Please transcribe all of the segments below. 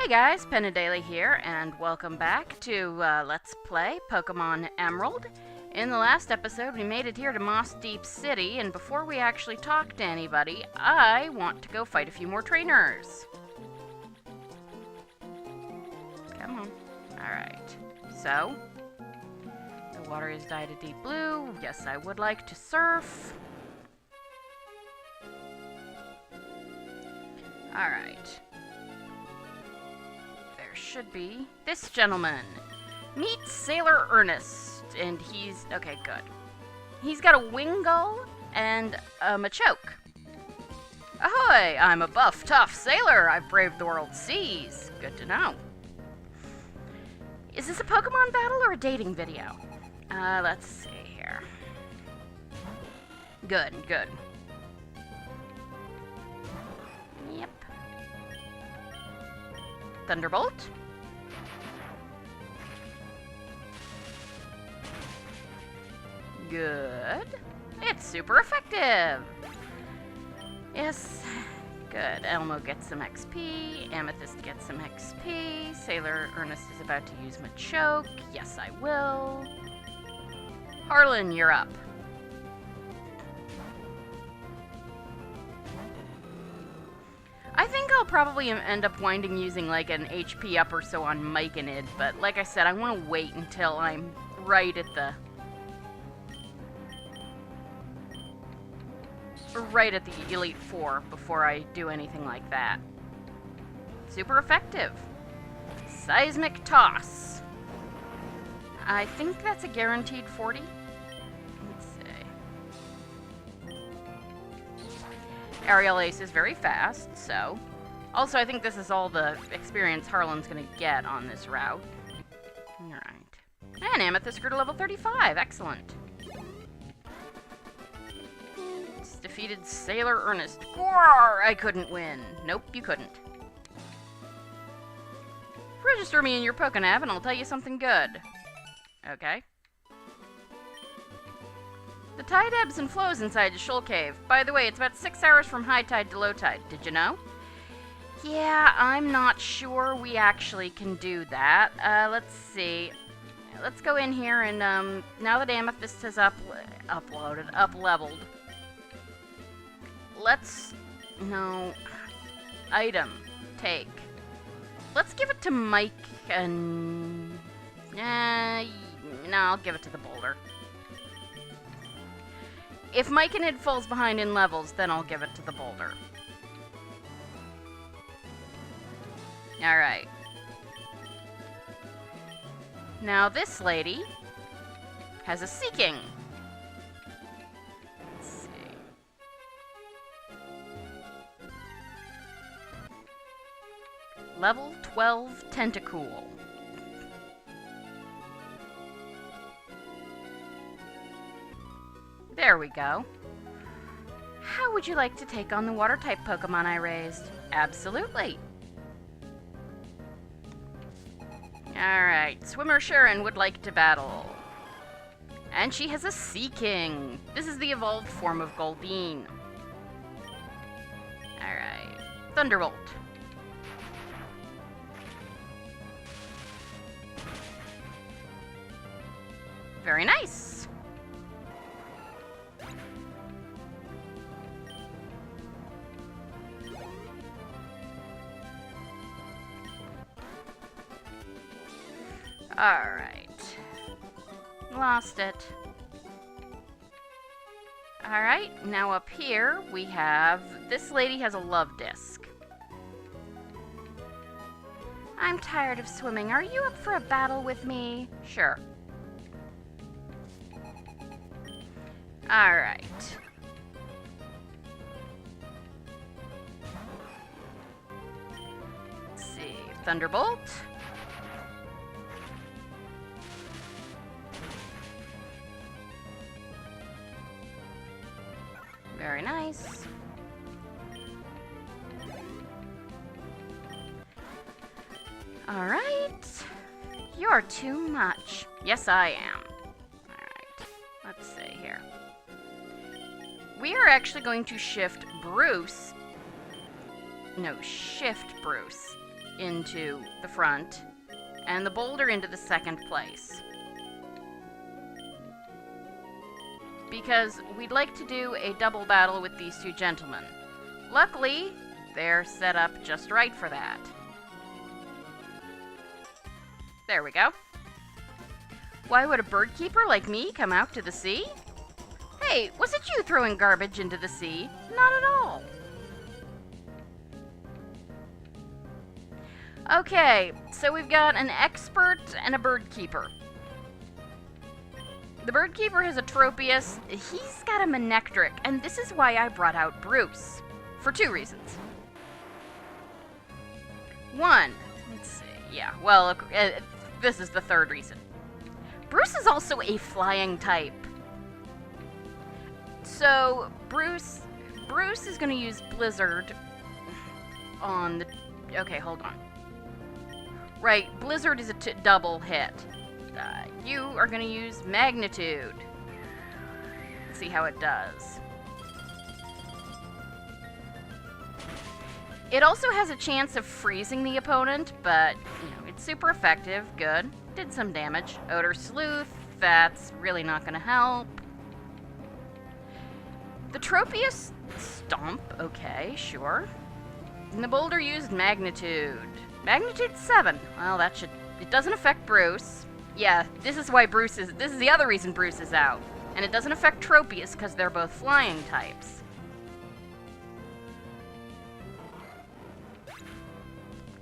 Hey guys, Daily here, and welcome back to Let's Play Pokemon Emerald. In the last episode, we made it here to Mossdeep City, and before we actually talk to anybody, I want to go fight a few more trainers. Come on. Alright. So, the water is dyed a deep blue. Yes, I would like to surf. Alright. Should be this gentleman. Meet Sailor Ernest, and he's okay. Good. He's got a Wingull and a Machoke. Ahoy! I'm a buff, tough sailor. I've braved the world's seas. Good to know. Is this a Pokemon battle or a dating video? Let's see here. Good. Yep. Thunderbolt. Good. It's super effective. Yes. Good. Elmo gets some XP. Amethyst gets some XP. Sailor Ernest is about to use Machoke. Yes, I will. Harlan, you're up. I think I'll probably end up using like an HP up or so on Myconid, but like I said, I want to wait until I'm right at the Elite Four before I do anything like that. Super effective. Seismic Toss. I think that's a guaranteed 40. Let's see. Aerial Ace is very fast, so. Also, I think this is all the experience Harlan's gonna get on this route. Alright. And Amethyst grew to level 35. Excellent. It's defeated Sailor Ernest. Roar! I couldn't win. Nope, you couldn't. Register me in your Pokenav and I'll tell you something good. Okay. The tide ebbs and flows inside the Shoal Cave. By the way, it's about 6 hours from high tide to low tide. Did you know? Yeah, I'm not sure we actually can do that. Let's see. Let's go in here and, now that Amethyst has up-leveled. No. Item. Take. Let's give it to Mike and... no, I'll give it to the boulder. If Myconid falls behind in levels, then I'll give it to the boulder. Alright. Now this lady has a Seeking. Let's see. Level 12 Tentacool. There we go. How would you like to take on the water-type Pokemon I raised? Absolutely. Alright, Swimmer Sharon would like to battle. And she has a Seeking. This is the evolved form of Goldeen. Alright, Thunderbolt. Very nice. Alright. Lost it. Alright, now up here we have... This lady has a love disc. I'm tired of swimming. Are you up for a battle with me? Sure. Alright. Let's see. Thunderbolt. Very nice. Alright. You're too much. Yes, I am. Alright. Let's see here. We are actually going to shift Bruce. No, shift Bruce into the front, and the boulder into the second place. Because we'd like to do a double battle with these two gentlemen. Luckily, they're set up just right for that. There we go. Why would a bird keeper like me come out to the sea? Hey, was it you throwing garbage into the sea? Not at all. Okay, so we've got an expert and a bird keeper. The bird keeper has a Tropius. He's got a Manectric, and this is why I brought out Bruce. For two reasons. One, let's see, yeah, well, this is the third reason. Bruce is also a flying type. So, Bruce is going to use Blizzard on the... Okay, hold on. Right, Blizzard is a double hit. You are going to use Magnitude. Let's see how it does. It also has a chance of freezing the opponent, but, you know, it's super effective. Good. Did some damage. Odor Sleuth, that's really not going to help. The Tropius Stomp, okay, sure. And the Boulder used Magnitude. Magnitude 7. Well, that should... It doesn't affect Bruce. Yeah, this is the other reason Bruce is out. And it doesn't affect Tropius because they're both flying types.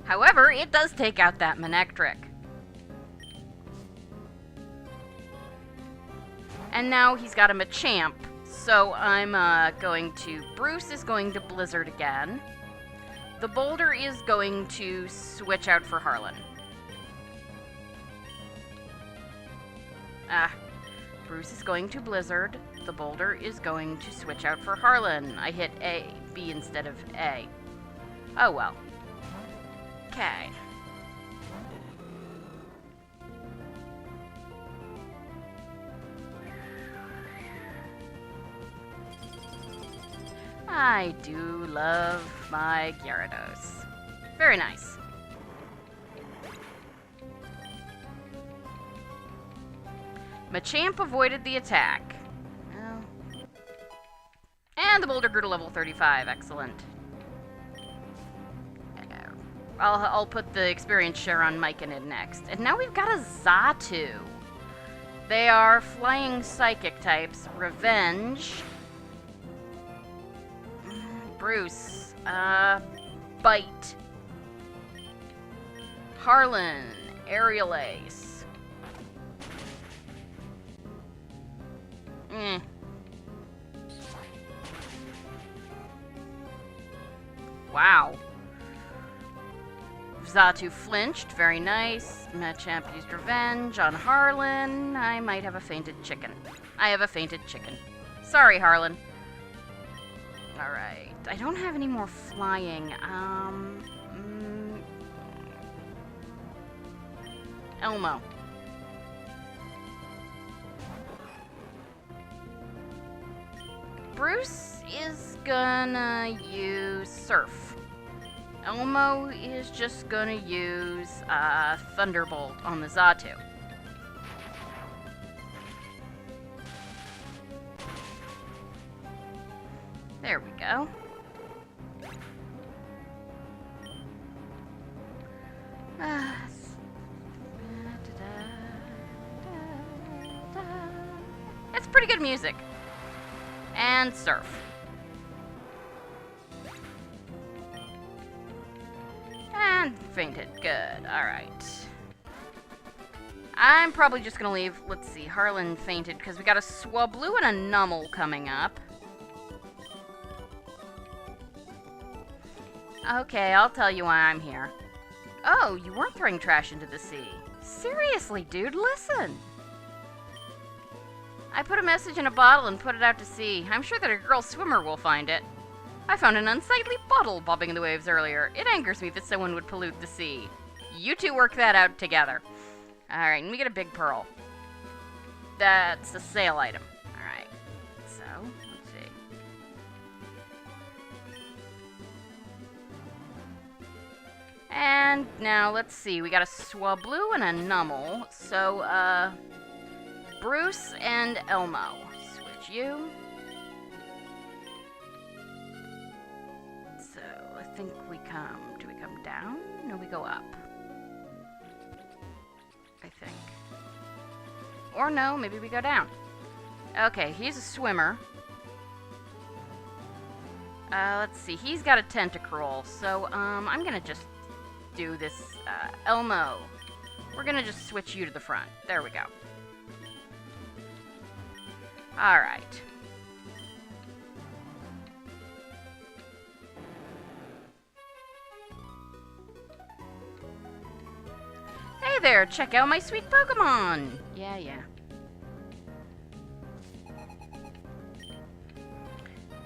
However, it does take out that Manectric. And now he's got a Machamp. So I'm going to... Bruce is going to Blizzard again. The Boulder is going to switch out for Harlan. Bruce is going to Blizzard. The Boulder is going to switch out for Harlan. I hit B instead of A. Oh well. Okay. I do love my Gyarados. Very nice. Machamp avoided the attack. Well. And the Boulder grew to level 35. Excellent. I'll put the experience share on Myconid next. And now we've got a Xatu. They are flying psychic types. Revenge. Bruce. Bite. Harlan. Aerial Ace. Wow. Xatu flinched. Very nice. Machamp used Revenge on Harlan. I might have a fainted chicken. I have a fainted chicken. Sorry, Harlan. Alright. I don't have any more flying. Elmo. Bruce is gonna use Surf. Elmo is just gonna use Thunderbolt on the Xatu. There we go. It's pretty good music. And Surf. And fainted. Good. Alright. I'm probably just gonna leave... Let's see. Harlan fainted because we got a Swablu and a Numel coming up. Okay, I'll tell you why I'm here. Oh, you weren't throwing trash into the sea. Seriously, dude, listen. I put a message in a bottle and put it out to sea. I'm sure that a girl swimmer will find it. I found an unsightly bottle bobbing in the waves earlier. It angers me that someone would pollute the sea. You two work that out together. Alright, let me get a big pearl. That's a sale item. Alright, so, let's see. And now, let's see, we got a Swablu and a Nummel. So, Bruce and Elmo. Switch you. So, I think we do we come down? No, we go up. I think. Or no, maybe we go down. Okay, he's a swimmer. Let's see, he's got a tentacruel, so, I'm gonna just do this, Elmo. We're gonna just switch you to the front. There we go. Alright. Hey there, check out my sweet Pokemon! Yeah.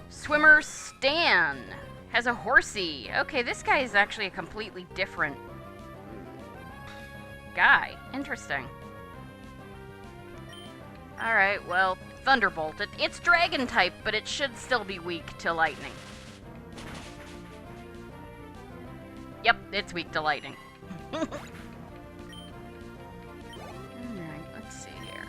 Swimmer Stan has a horsey. Okay, this guy is actually a completely different guy. Interesting. Alright, well, Thunderbolt. It's Dragon type, but it should still be weak to lightning. Yep, it's weak to lightning. Alright, let's see here.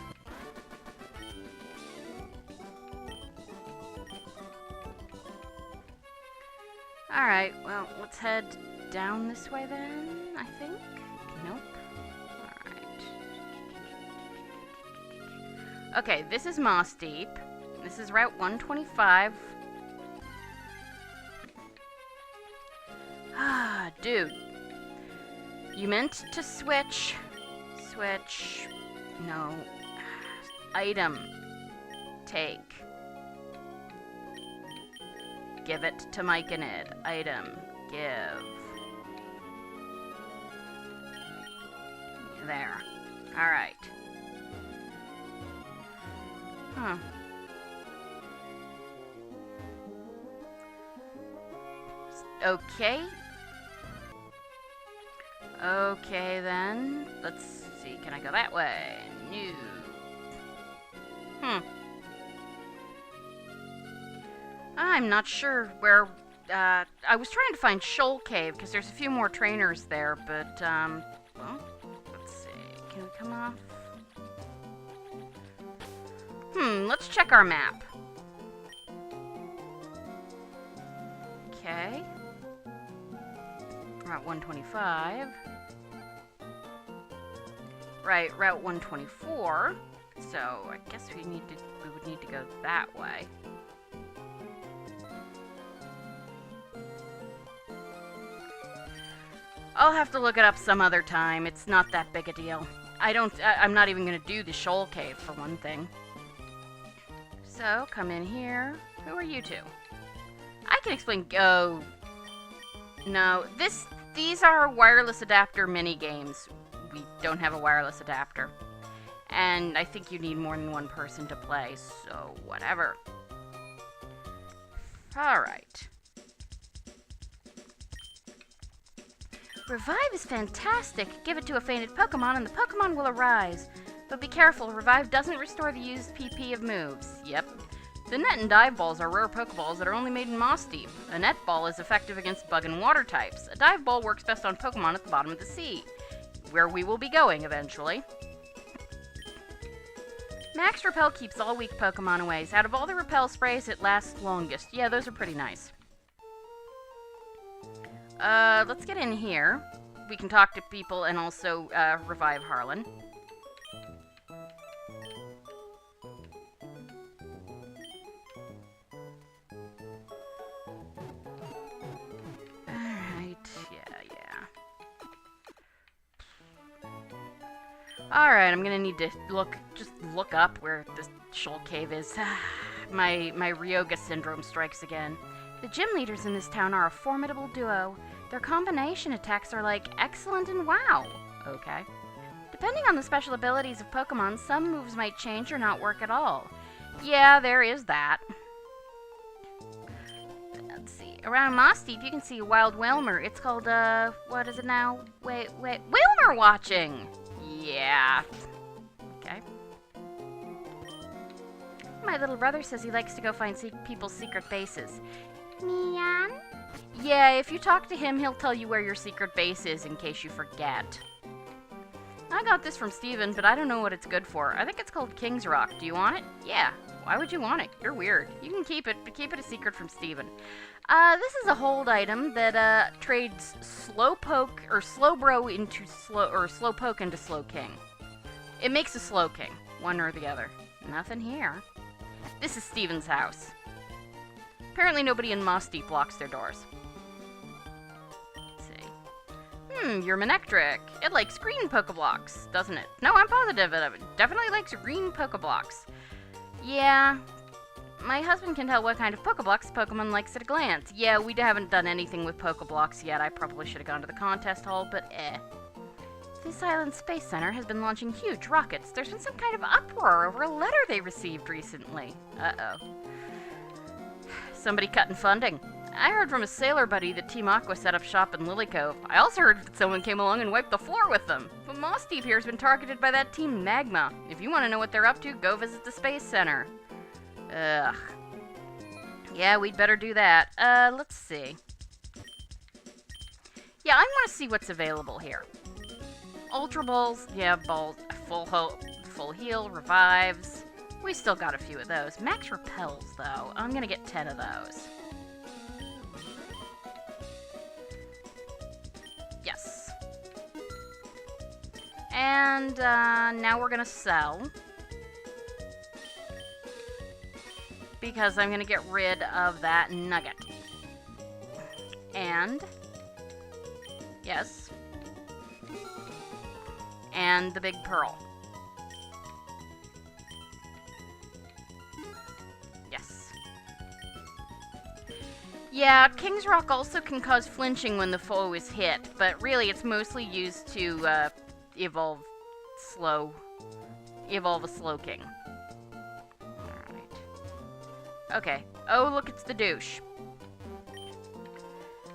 Alright, well, let's head down this way then, I think? Nope. Alright. Okay, this is Mossdeep. This is Route 125. Ah, dude. You meant to switch. Switch. No. Item. Take. Give it to Mike and Ed. Item. Give. There. Alright. Huh. Okay. Okay, then. Let's see. Can I go that way? No. I'm not sure where... I was trying to find Shoal Cave, because there's a few more trainers there, but, well, let's see. Can we come off? Let's check our map. Okay. Route 125. Right, Route 124. So, I guess we would need to go that way. I'll have to look it up some other time. It's not that big a deal. I'm not even gonna do the Shoal Cave, for one thing. So, come in here. Who are you two? I can explain. Oh. No, these are wireless adapter mini games. We don't have a wireless adapter. And I think you need more than one person to play, so whatever. Alright. Revive is fantastic. Give it to a fainted Pokemon and the Pokemon will arise. But be careful, Revive doesn't restore the used PP of moves. Yep. The Net and Dive Balls are rare Pokeballs that are only made in Mossdeep. A Net Ball is effective against Bug and Water types. A Dive Ball works best on Pokemon at the bottom of the sea, where we will be going eventually. Max Repel keeps all weak Pokemon away. Out of all the Repel sprays, it lasts longest. Yeah, those are pretty nice. Let's get in here. We can talk to people and also, revive Harlan. Alright, yeah. Alright, I'm gonna need to just look up where this Shoal Cave is. My Ryoga syndrome strikes again. The gym leaders in this town are a formidable duo. Their combination attacks are like excellent and wow. Okay. Depending on the special abilities of Pokemon, some moves might change or not work at all. Yeah, there is that. Let's see. Around Mossdeep, you can see a wild Whalmer. It's called, what is it now? Wait. Whalmer watching! Yeah. Okay. My little brother says he likes to go find people's secret bases. Mian? Yeah, if you talk to him, he'll tell you where your secret base is in case you forget. I got this from Steven, but I don't know what it's good for. I think it's called King's Rock. Do you want it? Yeah. Why would you want it? You're weird. You can keep it, but keep it a secret from Steven. This is a hold item that trades Slowpoke or Slowbro into Slowpoke into Slow King. It makes a Slow King, one or the other. Nothing here. This is Steven's house. Apparently nobody in Mossdeep locks their doors. You're Manectric. It likes green Pokeblocks, doesn't it? No, I'm positive it definitely likes green Pokeblocks. Yeah, my husband can tell what kind of Pokeblocks Pokemon likes at a glance. Yeah, we haven't done anything with Pokeblocks yet. I probably should have gone to the contest hall, but This island space center has been launching huge rockets. There's been some kind of uproar over a letter they received recently. Uh-oh. Somebody cutting funding. I heard from a sailor buddy that Team Aqua set up shop in Lily Cove. I also heard that someone came along and wiped the floor with them. But Mossdeep here has been targeted by that Team Magma. If you want to know what they're up to, go visit the Space Center. Ugh. Yeah, we'd better do that. Let's see. Yeah, I want to see what's available here. Ultra Balls. Yeah, balls. Full heal, revives. We still got a few of those. Max repels, though. I'm gonna get 10 of those. Yes. And now we're gonna sell. Because I'm gonna get rid of that nugget. And... yes. And the big pearl. Yes. Yeah, King's Rock also can cause flinching when the foe is hit, but really it's mostly used to evolve a slow king. Alright. Okay. Oh, look, it's the douche.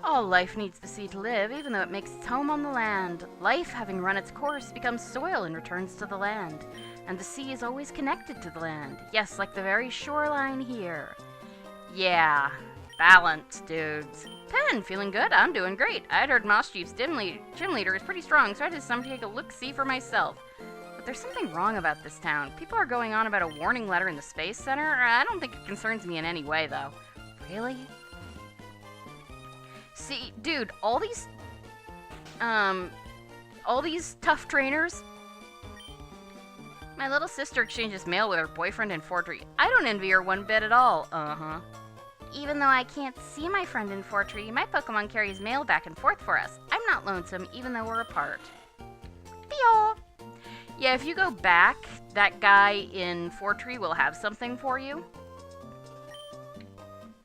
All life needs the sea to live, even though it makes its home on the land. Life, having run its course, becomes soil and returns to the land. And the sea is always connected to the land. Yes, like the very shoreline here. Yeah. Balance, dudes. Pen, feeling good? I'm doing great. I'd heard Mossdeep's gym leader is pretty strong, so I decided to take a look-see for myself. But there's something wrong about this town. People are going on about a warning letter in the Space Center. I don't think it concerns me in any way, though. Really? See, dude, all these tough trainers. My little sister exchanges mail with her boyfriend in Fortree. I don't envy her one bit at all. Uh-huh. Even though I can't see my friend in Fortree, my Pokemon carries mail back and forth for us. I'm not lonesome, even though we're apart. Theo! Yeah, if you go back, that guy in Fortree will have something for you.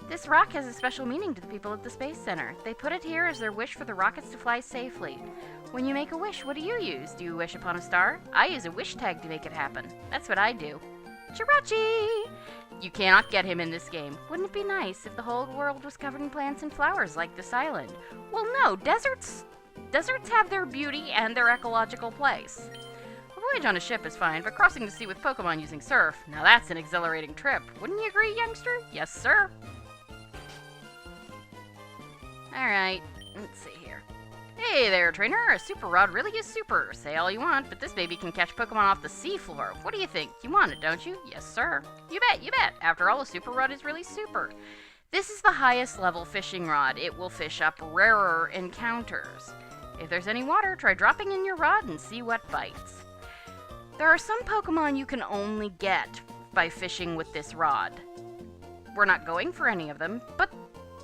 This rock has a special meaning to the people at the Space Center. They put it here as their wish for the rockets to fly safely. When you make a wish, what do you use? Do you wish upon a star? I use a wish tag to make it happen. That's what I do. Jirachi! You cannot get him in this game. Wouldn't it be nice if the whole world was covered in plants and flowers like this island? Well, no, deserts have their beauty and their ecological place. A voyage on a ship is fine, but crossing the sea with Pokemon using surf, now that's an exhilarating trip. Wouldn't you agree, youngster? Yes, sir. Alright, let's see here. Hey there, trainer. A super rod really is super. Say all you want, but this baby can catch Pokemon off the seafloor. What do you think? You want it, don't you? Yes, sir. You bet, you bet. After all, a super rod is really super. This is the highest level fishing rod. It will fish up rarer encounters. If there's any water, try dropping in your rod and see what bites. There are some Pokemon you can only get by fishing with this rod. We're not going for any of them, but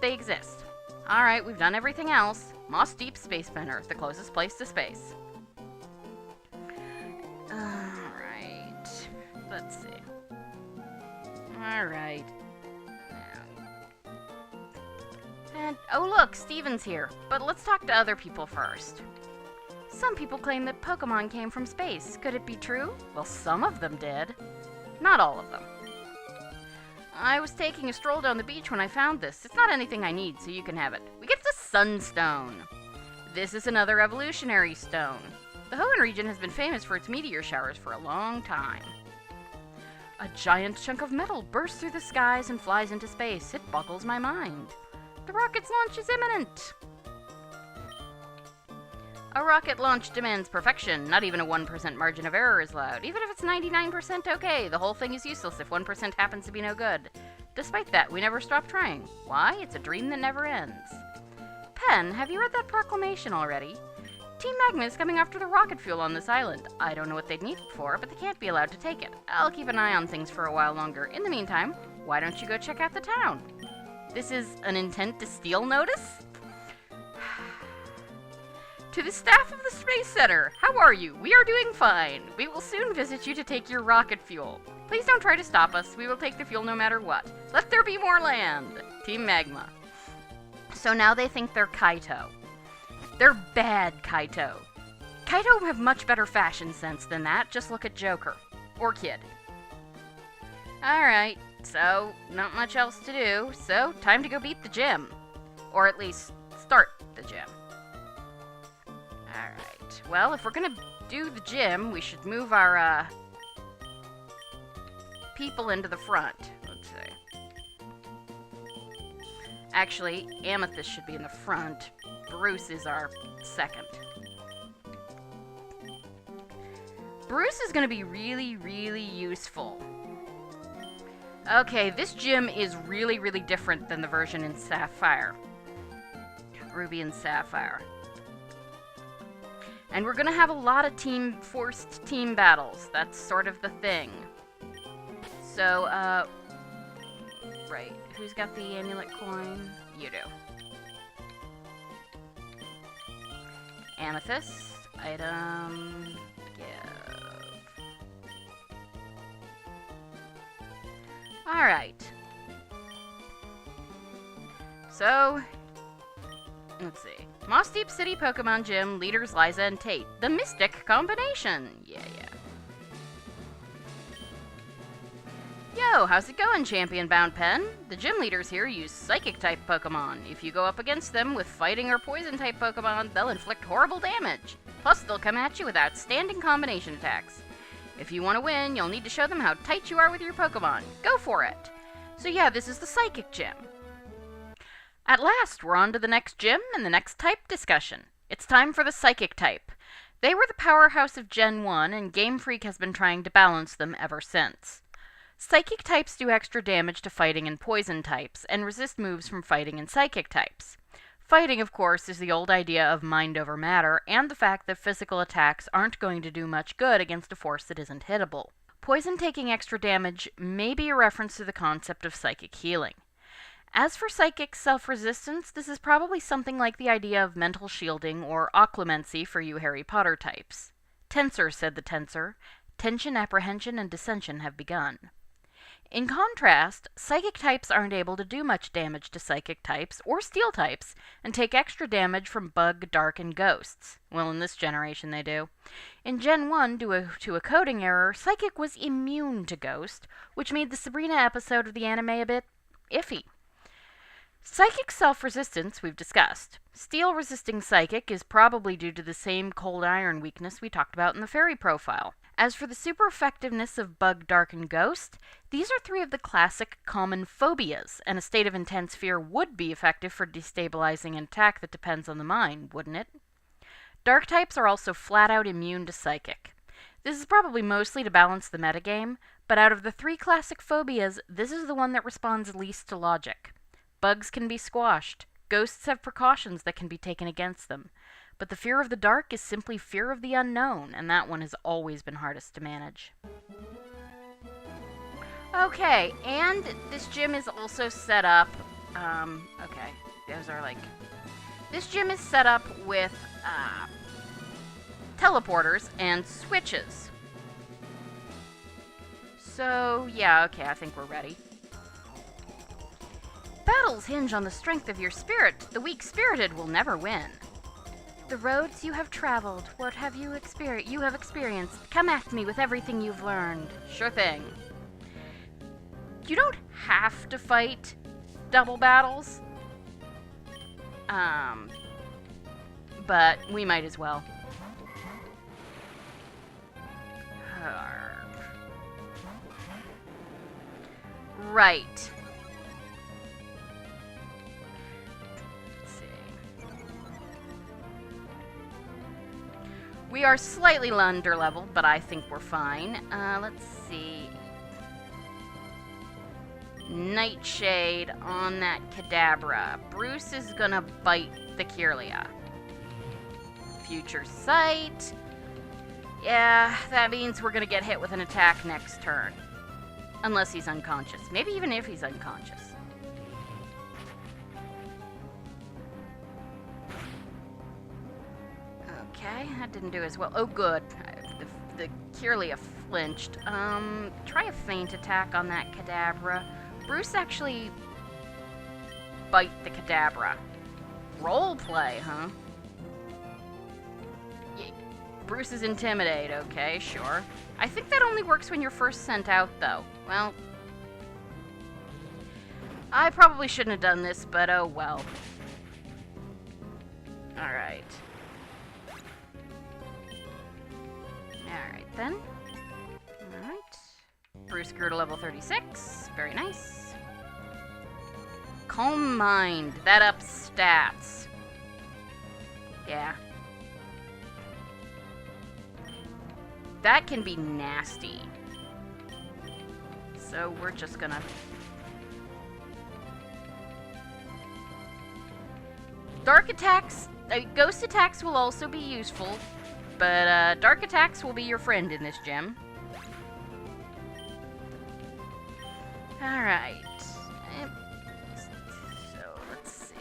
they exist. Alright, we've done everything else. Mossdeep Space Center, the closest place to space. Alright. Let's see. Alright. Now. And, oh look, Steven's here. But let's talk to other people first. Some people claim that Pokemon came from space. Could it be true? Well, some of them did. Not all of them. I was taking a stroll down the beach when I found this. It's not anything I need, so you can have it. We get the Sunstone. This is another evolutionary stone. The Hoenn region has been famous for its meteor showers for a long time. A giant chunk of metal bursts through the skies and flies into space. It boggles my mind. The rocket's launch is imminent! A rocket launch demands perfection. Not even a 1% margin of error is allowed. Even if it's 99% okay, the whole thing is useless if 1% happens to be no good. Despite that, we never stop trying. Why? It's a dream that never ends. Pen, have you read that proclamation already? Team Magma is coming after the rocket fuel on this island. I don't know what they'd need it for, but they can't be allowed to take it. I'll keep an eye on things for a while longer. In the meantime, why don't you go check out the town? This is an intent to steal notice? To the staff of the Space Center, how are you? We are doing fine. We will soon visit you to take your rocket fuel. Please don't try to stop us. We will take the fuel no matter what. Let there be more land. Team Magma. So now they think they're Kaito. They're bad Kaito. Kaito have much better fashion sense than that. Just look at Joker. Or Kid. Alright, so not much else to do. So time to go beat the gym. Or at least start the gym. Alright, well, if we're gonna do the gym, we should move our, people into the front. Let's see. Actually, Amethyst should be in the front. Bruce is our second. Bruce is gonna be really, really useful. Okay, this gym is really, really different than the version in Sapphire. Ruby and Sapphire. And we're gonna have a lot of forced team battles. That's sort of the thing. So, right. Who's got the amulet coin? You do. Amethyst. Item. Give. Alright. So, let's see. Mossdeep City Pokemon Gym, leaders Liza and Tate. The Mystic Combination! Yeah. Yo, how's it going, Champion-bound Pen? The gym leaders here use Psychic-type Pokemon. If you go up against them with Fighting or Poison-type Pokemon, they'll inflict horrible damage. Plus, they'll come at you with outstanding combination attacks. If you want to win, you'll need to show them how tight you are with your Pokemon. Go for it! So yeah, this is the Psychic Gym. At last, we're on to the next gym and the next type discussion. It's time for the Psychic type. They were the powerhouse of Gen 1, and Game Freak has been trying to balance them ever since. Psychic types do extra damage to Fighting and Poison types, and resist moves from Fighting and Psychic types. Fighting, of course, is the old idea of mind over matter, and the fact that physical attacks aren't going to do much good against a force that isn't hittable. Poison taking extra damage may be a reference to the concept of psychic healing. As for psychic self-resistance, this is probably something like the idea of mental shielding or occlumency for you Harry Potter types. Tensor, said the Tensor. Tension, apprehension, and dissension have begun. In contrast, psychic types aren't able to do much damage to psychic types or steel types and take extra damage from bug, dark, and ghosts. Well, in this generation they do. In Gen 1, due to a coding error, psychic was immune to ghost, which made the Sabrina episode of the anime a bit iffy. Psychic self-resistance we've discussed. Steel-resisting psychic is probably due to the same cold iron weakness we talked about in the fairy profile. As for the super effectiveness of bug, dark, and ghost, these are three of the classic common phobias, and a state of intense fear would be effective for destabilizing an attack that depends on the mind, wouldn't it? Dark types are also flat-out immune to psychic. This is probably mostly to balance the metagame, but out of the three classic phobias, this is the one that responds least to logic. Bugs can be squashed. Ghosts have precautions that can be taken against them. But the fear of the dark is simply fear of the unknown, and that one has always been hardest to manage. Okay, and this gym is also set up, okay, those are like, this gym is set up with, teleporters and switches. So, yeah, okay, I think we're ready. Battles hinge on the strength of your spirit. The weak-spirited will never win. The roads you have traveled, what have you experienced? Come at me with everything you've learned. Sure thing. You don't have to fight double battles. But we might as well. Right. We are slightly under leveled, but I think we're fine. Let's see. Nightshade on that Kadabra. Bruce is gonna bite the Kirlia. Future Sight. Yeah, that means we're gonna get hit with an attack next turn. Unless he's unconscious. Maybe even if he's unconscious. Okay, that didn't do as well. Oh, good. The Kirlia flinched. Try a feint attack on that Kadabra. Bruce actually bite the Kadabra. Roleplay, huh? Yeah. Bruce is intimidate, okay, sure. I think that only works when you're first sent out, though. Well, I probably shouldn't have done this, but oh well. Alright. Alright then. Alright. Bruce grew to level 36. Very nice. Calm Mind. That ups stats. Yeah. That can be nasty. So we're just gonna... Dark attacks... ghost attacks will also be useful, but dark attacks will be your friend in this gym. Alright. So, let's see.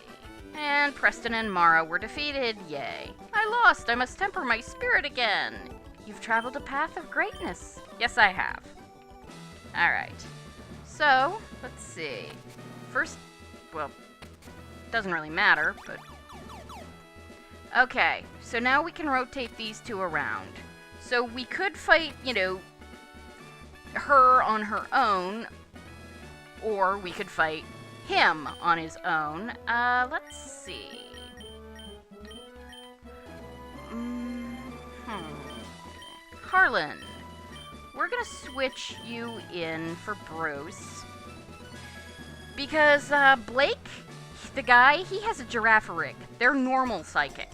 And Preston and Mara were defeated. Yay. I lost. I must temper my spirit again. You've traveled a path of greatness. Yes, I have. Alright. So, let's see. First, well, doesn't really matter, but... Okay, so now we can rotate these two around. So we could fight, you know, her on her own, or we could fight him on his own. Let's see. Harlan, we're gonna switch you in for Bruce. Because, Blake, the guy, he has a giraffe rig. They're normal psychic.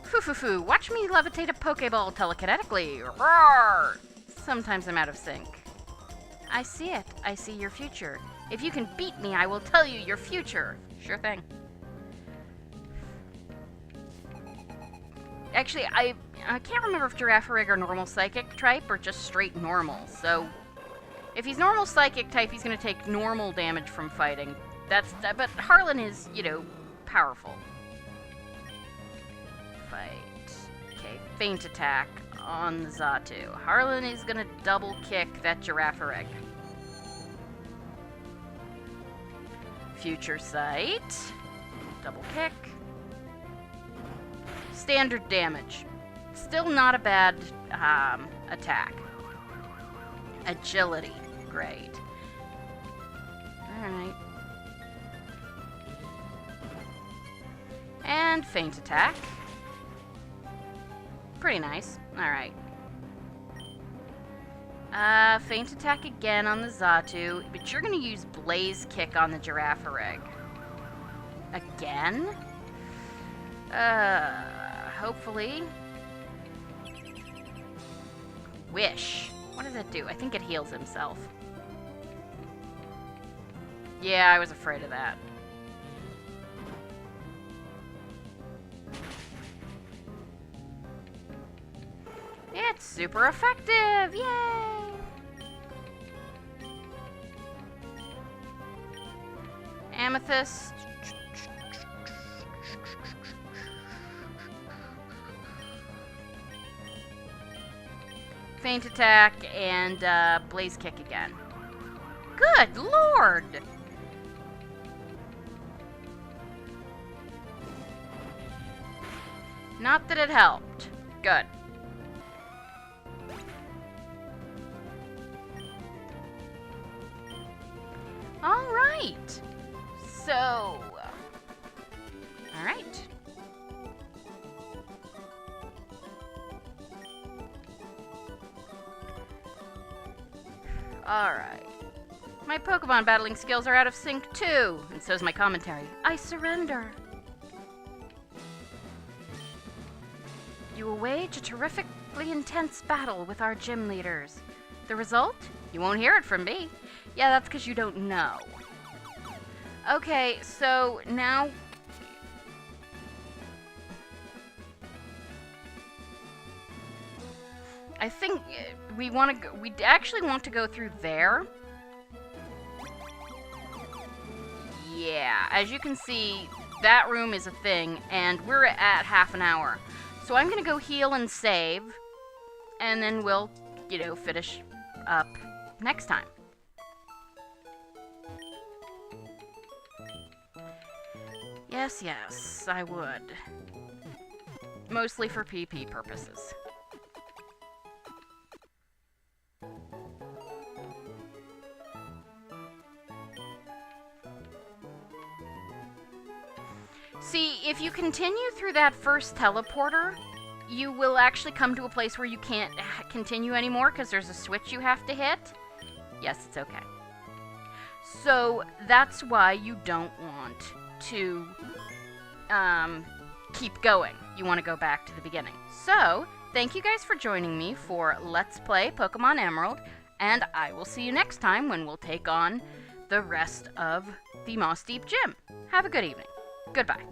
Foo-foo-foo, watch me levitate a Pokeball telekinetically. Roar! Sometimes I'm out of sync. I see it. I see your future. If you can beat me, I will tell you your future. Sure thing. Actually, I can't remember if Giraffe Rig are normal psychic type or just straight normal. So, if he's normal psychic type, he's going to take normal damage from fighting. But Harlan is, you know, powerful. Fight. Okay, feint attack on the Xatu. Harlan is going to double kick that Giraffe Rig. Future Sight. Double kick. Standard damage. Still not a bad attack. Agility. Great. Alright. And feint attack. Pretty nice. Alright. Feint attack again on the Xatu, but you're gonna use Blaze Kick on the Giraffe Rig. Again? Hopefully. Wish. What does it do? I think it heals himself. Yeah, I was afraid of that. It's super effective! Yay! Amethyst. Feint attack and Blaze Kick again. Good lord! Not that it helped. Good. Alright. So. Alright. Alright. My Pokemon battling skills are out of sync too, and so's my commentary. I surrender. You you will wage a terrifically intense battle with our gym leaders. The result? You won't hear it from me. Yeah, that's because you don't know. Okay, so now... I think we actually want to go through there. Yeah, as you can see, that room is a thing, and we're at half an hour. So I'm gonna go heal and save, and then we'll, finish up next time. Yes, I would. Mostly for PP purposes. See, if you continue through that first teleporter, you will actually come to a place where you can't continue anymore because there's a switch you have to hit. Yes, it's okay. So that's why you don't want to keep going. You want to go back to the beginning. So, thank you guys for joining me for Let's Play Pokemon Emerald, and I will see you next time when we'll take on the rest of the Mossdeep Gym. Have a good evening. Goodbye.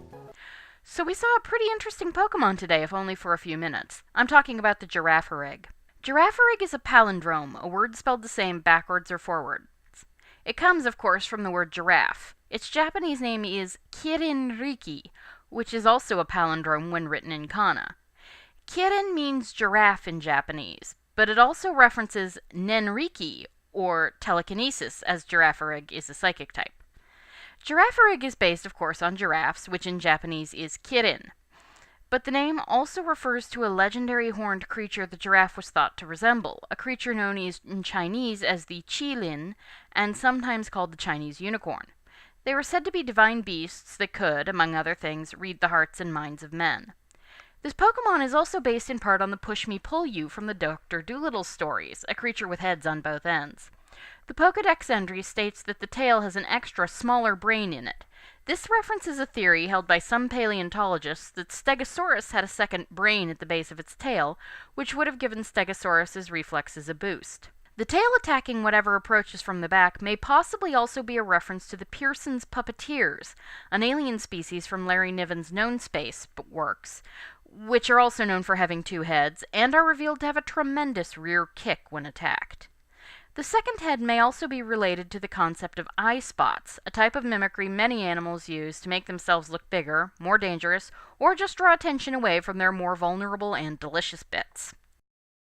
So we saw a pretty interesting Pokemon today, if only for a few minutes. I'm talking about the Girafarig. Girafarig is a palindrome, a word spelled the same backwards or forwards. It comes, of course, from the word giraffe. Its Japanese name is Kirin-riki, which is also a palindrome when written in kana. Kirin means giraffe in Japanese, but it also references Nenriki, or telekinesis, as Girafarig is a psychic type. Girafarig is based, of course, on giraffes, which in Japanese is Kirin. But the name also refers to a legendary horned creature the giraffe was thought to resemble, a creature known in Chinese as the qilin, and sometimes called the Chinese unicorn. They were said to be divine beasts that could, among other things, read the hearts and minds of men. This Pokemon is also based in part on the Push Me Pull You from the Dr. Dolittle stories, a creature with heads on both ends. The Pokédex entry states that the tail has an extra, smaller brain in it. This references a theory held by some paleontologists that Stegosaurus had a second brain at the base of its tail, which would have given Stegosaurus's reflexes a boost. The tail attacking whatever approaches from the back may possibly also be a reference to the Pearson's Puppeteers, an alien species from Larry Niven's Known Space works, which are also known for having two heads, and are revealed to have a tremendous rear kick when attacked. The second head may also be related to the concept of eye spots, a type of mimicry many animals use to make themselves look bigger, more dangerous, or just draw attention away from their more vulnerable and delicious bits.